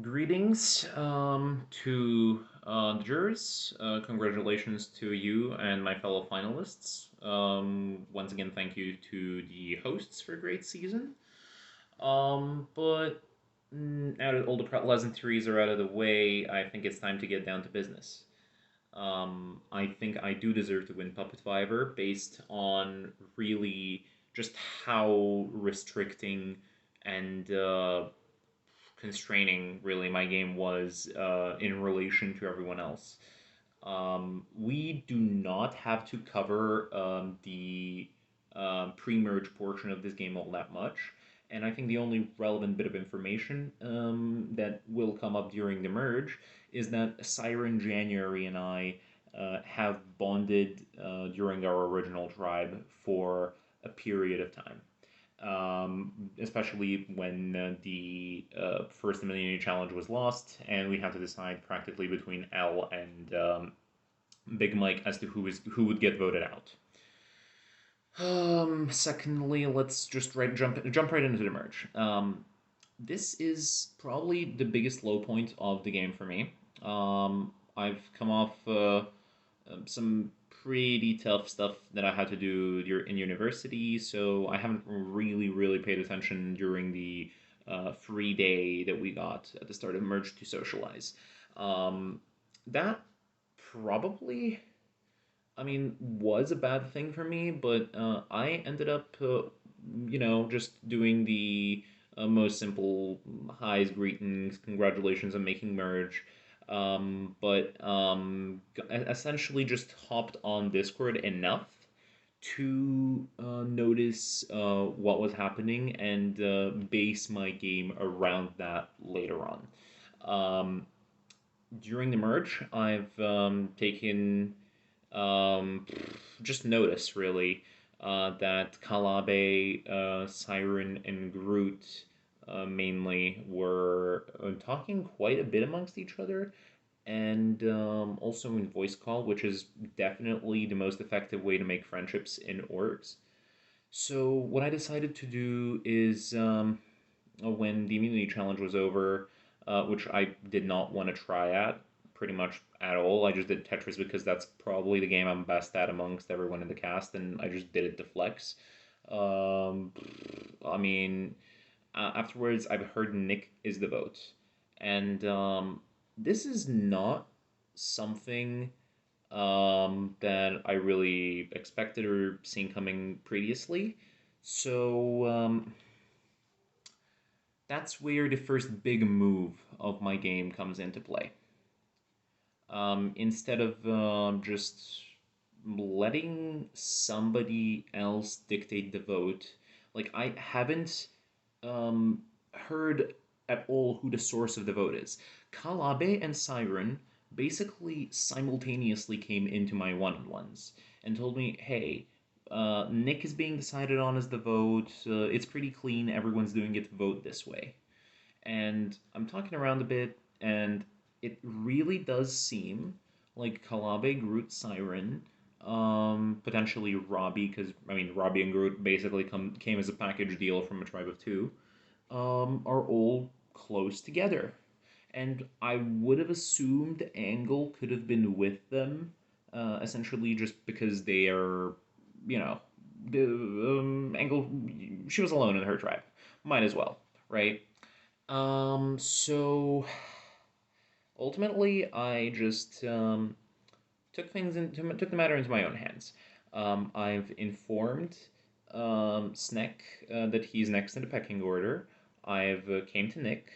Greetings to the jurors. Congratulations to you and my fellow finalists. Once again, thank you to the hosts for a great season. But Now that all the pleasantries are out of the way, I think it's time to get down to business. I think I do deserve to win Puppetvivor based on really just how restricting and constraining really my game was in relation to everyone else. We do not have to cover the pre-merge portion of this game all that much. And I think the only relevant bit of information that will come up during the merge is that Siren January and I have bonded during our original tribe for a period of time. Especially when the first Immunity Challenge was lost, and we had to decide practically between L and Big Mike as to who would get voted out. Secondly, let's just jump right into the merge. This is probably the biggest low point of the game for me. I've come off some pretty tough stuff that I had to do in university, so I haven't really paid attention during the free day that we got at the start of merge to socialize. That probably, I mean, was a bad thing for me, but I ended up, just doing the most simple highs, greetings, congratulations on making merge. Essentially just hopped on Discord enough to notice what was happening and base my game around that later on. Um, During the merge, I've taken just notice really that Kalabe, Siren, and Groot mainly were talking quite a bit amongst each other, and also in voice call, which is definitely the most effective way to make friendships in orgs. So what I decided to do is when the immunity challenge was over, which I did not want to try at pretty much at all. I just did Tetris because that's probably the game I'm best at amongst everyone in the cast, and I just did it to flex. Um, I mean, Afterwards, I've heard Nick is the vote, and this is not something that I really expected or seen coming previously. So that's where the first big move of my game comes into play. Instead of just letting somebody else dictate the vote, like I haven't heard at all who the source of the vote is. Kalabe and Siren basically simultaneously came into my one-on-ones and told me, hey, Nick is being decided on as the vote. It's pretty clean. Everyone's doing it vote this way. And I'm talking around a bit, and it really does seem like Kalabe, Groot, Siren, potentially Robbie, because I mean Robbie and Groot basically came as a package deal from a tribe of two, are all close together. And I would have assumed Angle could have been with them, essentially just because they are, you know, the Angle. She was alone in her tribe. Might as well, right? So ultimately, I just took the matter into my own hands. I've informed Snek that he's next in the pecking order. I've came to Nick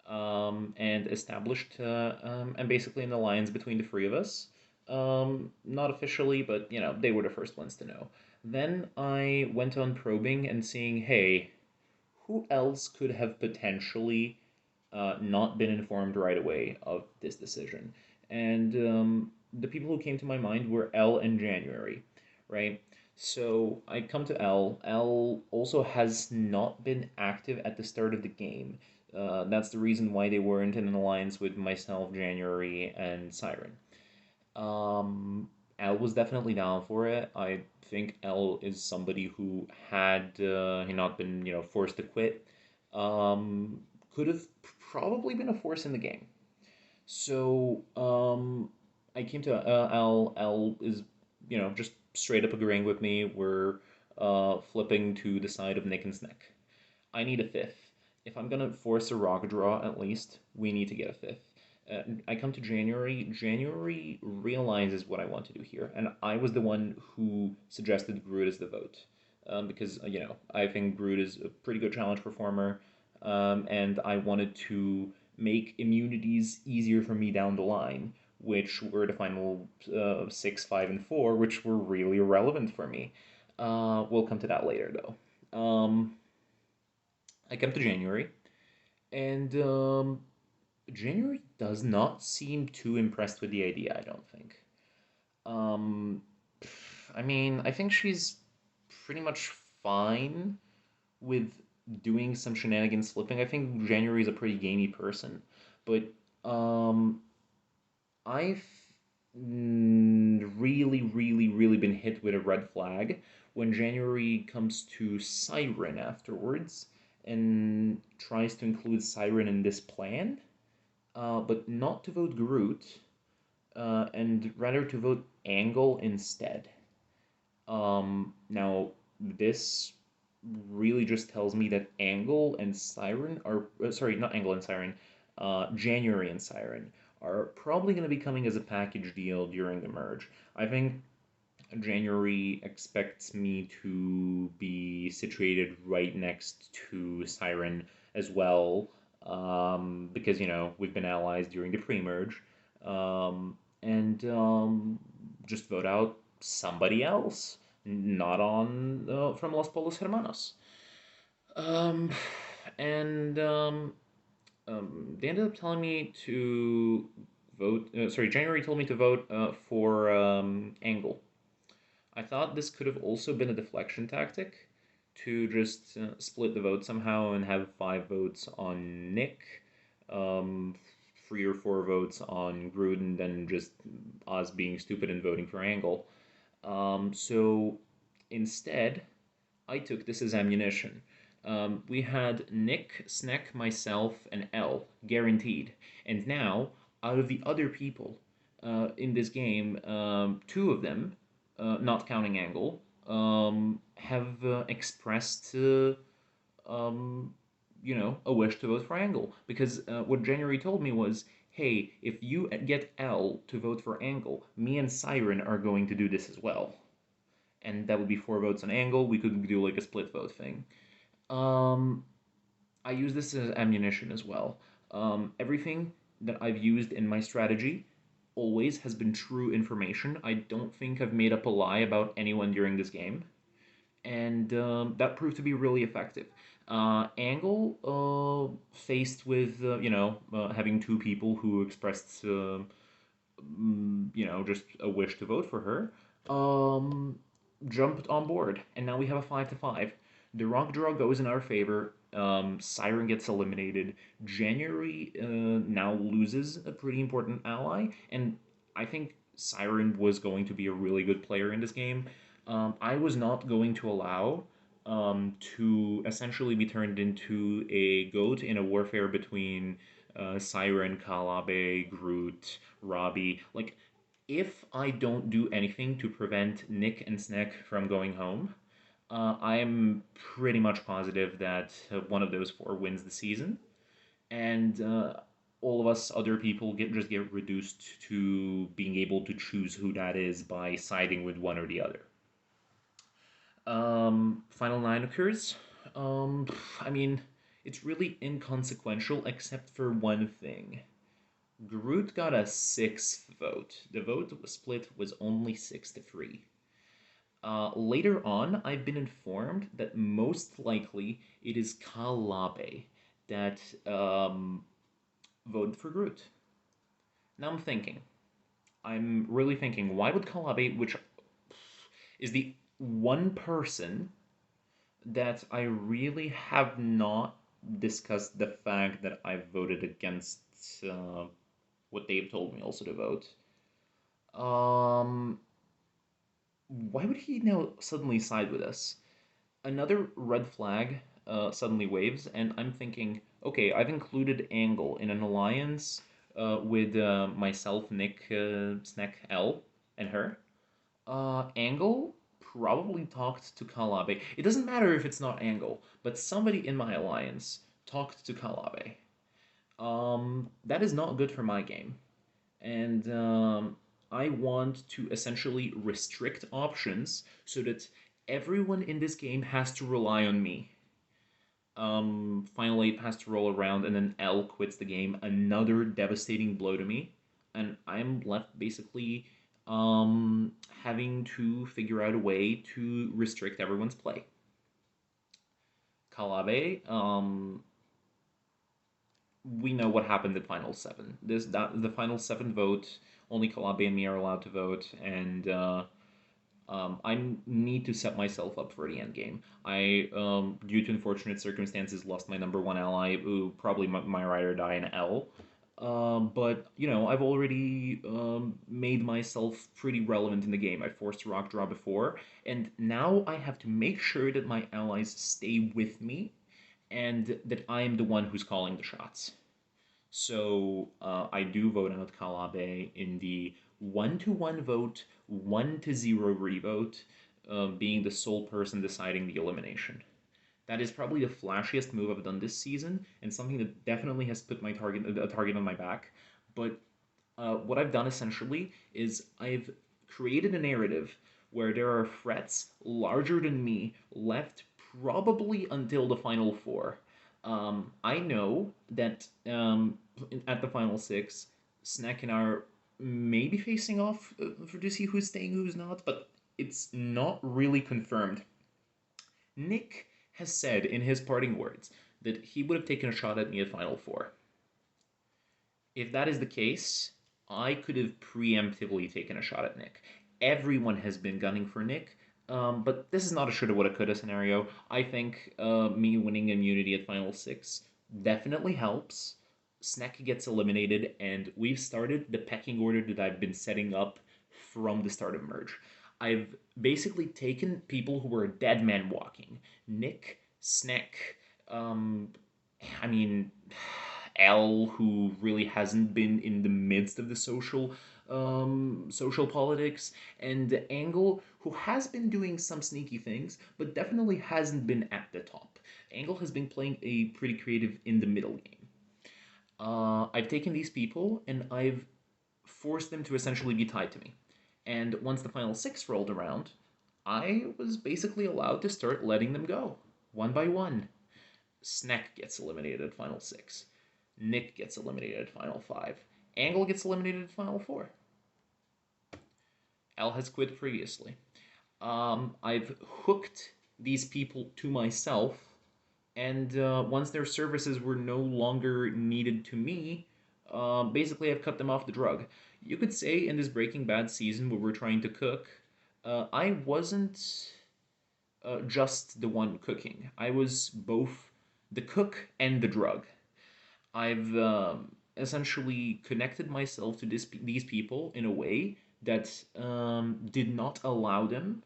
and established and basically an alliance between the three of us. Not officially, but they were the first ones to know. Then I went on probing and seeing, hey, who else could have potentially not been informed right away of this decision? And the people who came to my mind were L and January, right? So I come to L. L also has not been active at the start of the game. That's the reason why they weren't in an alliance with myself, January, and Siren. L was definitely down for it. I think L is somebody who had he not been forced to quit, could have probably been a force in the game. So I came to L. L is, just straight up agreeing with me. We're flipping to the side of Nick and Sneck. I need a fifth. If I'm gonna force a rock draw, at least we need to get a fifth. I come to January. January realizes what I want to do here, and I was the one who suggested Groot as the vote, because I think Groot is a pretty good challenge performer, and I wanted to make immunities easier for me down the line, which were the final 6, 5, and 4, which were really relevant for me. We'll come to that later, though. I come to January, and January does not seem too impressed with the idea, I don't think. Um, I mean, I think she's pretty much fine with doing some shenanigans flipping. I think January is a pretty gamey person, but um, I've really, really, really been hit with a red flag when January comes to Siren afterwards and tries to include Siren in this plan, but not to vote Groot, and rather to vote Angle instead. Now, this really just tells me that Angle and Siren are, sorry, not Angle and Siren, January and Siren are probably going to be coming as a package deal during the merge. I think January expects me to be situated right next to Siren as well, because, we've been allies during the pre-merge, and just vote out somebody else, not on from Los Polos Hermanos. Um, and they ended up telling me to vote. Sorry, January told me to vote for Angle. I thought this could have also been a deflection tactic to just split the vote somehow and have 5 votes on Nick, um, 3 or 4 votes on Gruden, then just us being stupid and voting for Angle. So instead, I took this as ammunition. We had Nick, Sneck, myself, and L guaranteed. And now, out of the other people in this game, 2 of them, not counting Angle, have expressed, a wish to vote for Angle. Because what January told me was, hey, if you get L to vote for Angle, me and Siren are going to do this as well. And that would be 4 votes on Angle. We could do like a split vote thing. Um, I use this as ammunition as well. Everything that I've used in my strategy always has been true information. I don't think I've made up a lie about anyone during this game, and that proved to be really effective. Angle, faced with having 2 people who expressed just a wish to vote for her, um, jumped on board, and now we have a 5-5. The rock draw goes in our favor. Siren gets eliminated. January now loses a pretty important ally, and I think Siren was going to be a really good player in this game. I was not going to allow to essentially be turned into a goat in a warfare between Siren, Kalabe, Groot, Robbie. Like, if I don't do anything to prevent Nick and Sneck from going home, I'm pretty much positive that one of those 4 wins the season, and all of us other people get reduced to being able to choose who that is by siding with one or the other. Final 9 occurs. Um, I mean, it's really inconsequential except for one thing. Groot got a 6th vote. The vote split was only 6-3. Later on, I've been informed that most likely it is Kalabe that voted for Groot. Now I'm really thinking, why would Kalabe, which is the one person that I really have not discussed the fact that I voted against what they've told me also to vote. Um, why would he now suddenly side with us? Another red flag suddenly waves, and I'm thinking, Okay, I've included Angle in an alliance with myself, Nick, Snack L, and her. Angle probably talked to Kalabe. It doesn't matter if it's not Angle, but somebody in my alliance talked to Kalabe. That is not good for my game. And I want to essentially restrict options so that everyone in this game has to rely on me. Final 8 has to roll around, and then L quits the game. Another devastating blow to me. And I'm left basically having to figure out a way to restrict everyone's play. Kalabe, we know what happened at Final 7. The Final 7 vote, only Kalabe and me are allowed to vote, and I need to set myself up for the end game. I, due to unfortunate circumstances, lost my number one ally, who probably my ride or die in L. But you know, I've already made myself pretty relevant in the game. I forced a rock draw before, and now I have to make sure that my allies stay with me, and that I am the one who's calling the shots. So I do vote out Kalabe in the 1-1 vote, 1-0 revote, being the sole person deciding the elimination. That is probably the flashiest move I've done this season, and something that definitely has put my target on my back. But what I've done essentially is I've created a narrative where there are threats larger than me left probably until the final four. I know that at the final six, Snack and I are maybe facing off to see who's staying, who's not, but it's not really confirmed. Nick has said in his parting words that he would have taken a shot at me at Final Four. If that is the case, I could have preemptively taken a shot at Nick. Everyone has been gunning for Nick, but this is not a shoulda, woulda, coulda scenario. I think me winning immunity at Final Six definitely helps. Snack gets eliminated, and we've started the pecking order that I've been setting up from the start of Merge. I've basically taken people who were dead man walking. Nick, Snack, um, I mean, L, who really hasn't been in the midst of the social politics, and Angle, who has been doing some sneaky things, but definitely hasn't been at the top. Angle has been playing a pretty creative in the middle game. I've taken these people and I've forced them to essentially be tied to me. And once the final six rolled around, I was basically allowed to start letting them go, one by one. Snack gets eliminated at Final 6. Nick gets eliminated at Final 5. Angle gets eliminated at Final 4. L has quit previously. I've hooked these people to myself, and once their services were no longer needed to me, basically I've cut them off the drug. You could say in this Breaking Bad season where we're trying to cook, I wasn't just the one cooking. I was both the cook and the drug. I've essentially connected myself to these people in a way that did not allow them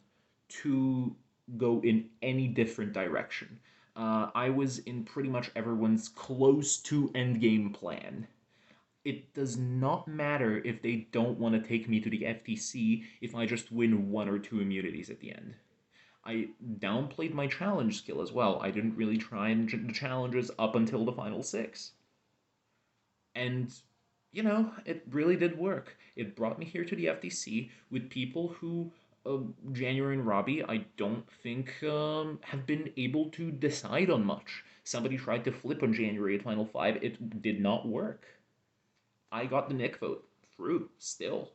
to go in any different direction. I was in pretty much everyone's close to endgame plan. It does not matter if they don't want to take me to the FTC if I just win one or two immunities at the end. I downplayed my challenge skill as well. I didn't really try the challenges up until the final six. And, you know, it really did work. It brought me here to the FTC with people who, January and Robbie, I don't think have been able to decide on much. Somebody tried to flip on January at Final 5. It did not work. I got the Nick vote through still.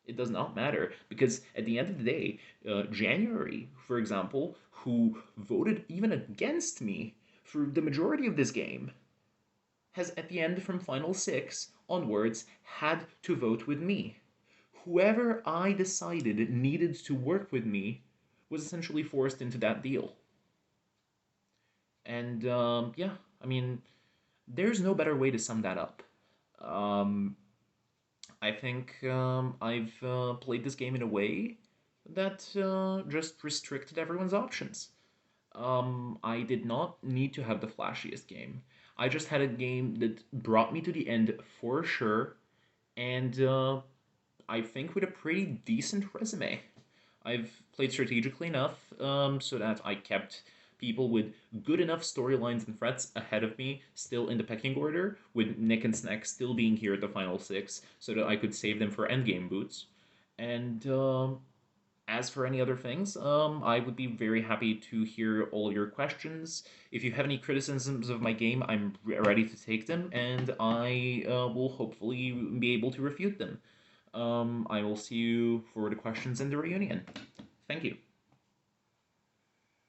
It does not matter because at the end of the day, January, for example, who voted even against me for the majority of this game, has at the end from Final 6 onwards had to vote with me. Whoever I decided needed to work with me was essentially forced into that deal. And yeah, I mean, there's no better way to sum that up. Um, I think I've played this game in a way that just restricted everyone's options. I did not need to have the flashiest game. I just had a game that brought me to the end for sure, and I think with a pretty decent resume. I've played strategically enough so that I kept people with good enough storylines and threats ahead of me still in the pecking order, with Nick and Snack still being here at the final six, so that I could save them for endgame boots. And as for any other things, I would be very happy to hear all your questions. If you have any criticisms of my game, I'm ready to take them, and I will hopefully be able to refute them. I will see you for the questions in the reunion. Thank you.